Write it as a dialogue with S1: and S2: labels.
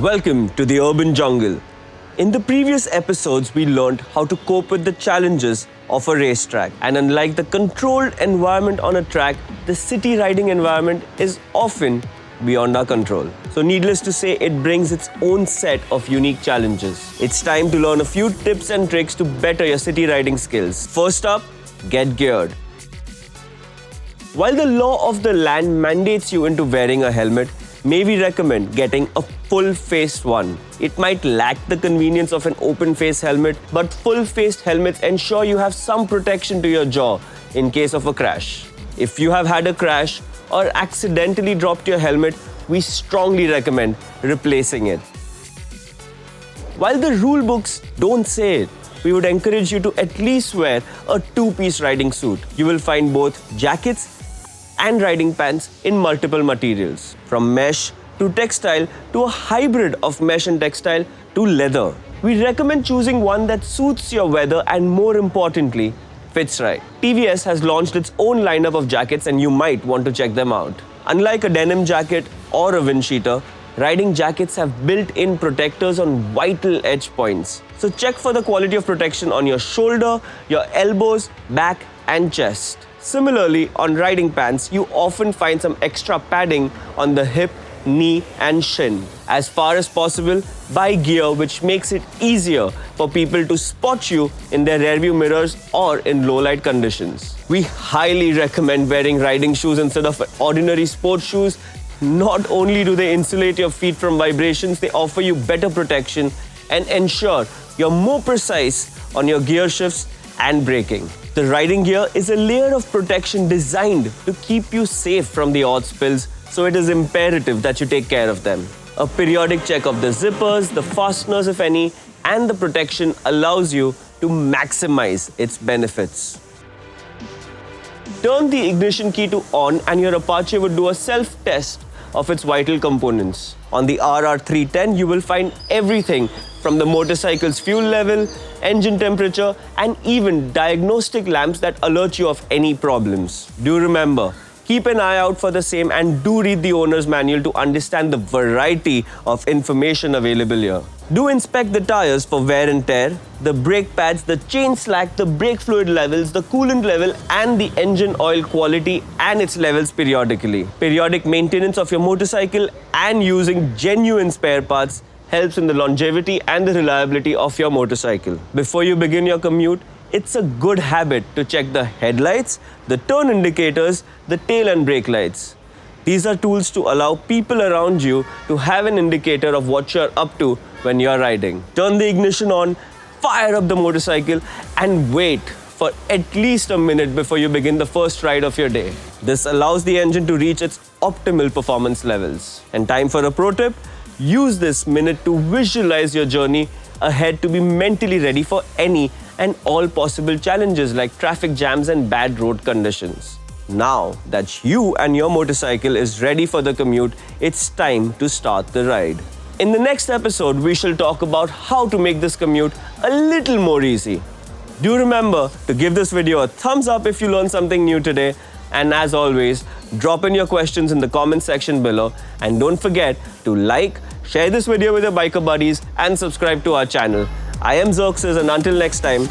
S1: Welcome to the urban jungle. In the previous episodes, we learned how to cope with the challenges of a racetrack. And unlike the controlled environment on a track, the city riding environment is often beyond our control. So needless to say, it brings its own set of unique challenges. It's time to learn a few tips and tricks to better your city riding skills. First up, get geared. While the law of the land mandates you into wearing a helmet, may we recommend getting a full-faced one. It might lack the convenience of an open-face helmet, but full-faced helmets ensure you have some protection to your jaw in case of a crash. If you have had a crash or accidentally dropped your helmet, we strongly recommend replacing it. While the rule books don't say it, we would encourage you to at least wear a two-piece riding suit. You will find both jackets and riding pants in multiple materials, from mesh to textile to a hybrid of mesh and textile to leather. We recommend choosing one that suits your weather and, more importantly, fits right. TVS has launched its own lineup of jackets and you might want to check them out. Unlike a denim jacket or a wind cheater, riding jackets have built-in protectors on vital edge points. So check for the quality of protection on your shoulder, your elbows, back and chest. Similarly, on riding pants, you often find some extra padding on the hip, knee and shin. As far as possible, buy gear which makes it easier for people to spot you in their rearview mirrors or in low light conditions. We highly recommend wearing riding shoes instead of ordinary sports shoes. Not only do they insulate your feet from vibrations, they offer you better protection and ensure you're more precise on your gear shifts and braking. The riding gear is a layer of protection designed to keep you safe from the odd spills, so it is imperative that you take care of them. A periodic check of the zippers, the fasteners if any, and the protection allows you to maximize its benefits. Turn the ignition key to on and your Apache would do a self-test of its vital components. On the RR310, you will find everything from the motorcycle's fuel level, engine temperature, and even diagnostic lamps that alert you of any problems. Do remember, keep an eye out for the same and do read the owner's manual to understand the variety of information available here. Do inspect the tires for wear and tear, the brake pads, the chain slack, the brake fluid levels, the coolant level, and the engine oil quality and its levels periodically. Periodic maintenance of your motorcycle and using genuine spare parts helps in the longevity and the reliability of your motorcycle. Before you begin your commute, it's a good habit to check the headlights, the turn indicators, the tail and brake lights. These are tools to allow people around you to have an indicator of what you're up to when you're riding. Turn the ignition on, fire up the motorcycle, and wait for at least a minute before you begin the first ride of your day. This allows the engine to reach its optimal performance levels. And time for a pro tip. Use this minute to visualize your journey ahead to be mentally ready for any and all possible challenges like traffic jams and bad road conditions. Now that you and your motorcycle is ready for the commute, it's time to start the ride. In the next episode, we shall talk about how to make this commute a little more easy. Do remember to give this video a thumbs up if you learned something new today. And as always, drop in your questions in the comment section below. And don't forget to like, share this video with your biker buddies and subscribe to our channel. I am Xerxes, and until next time,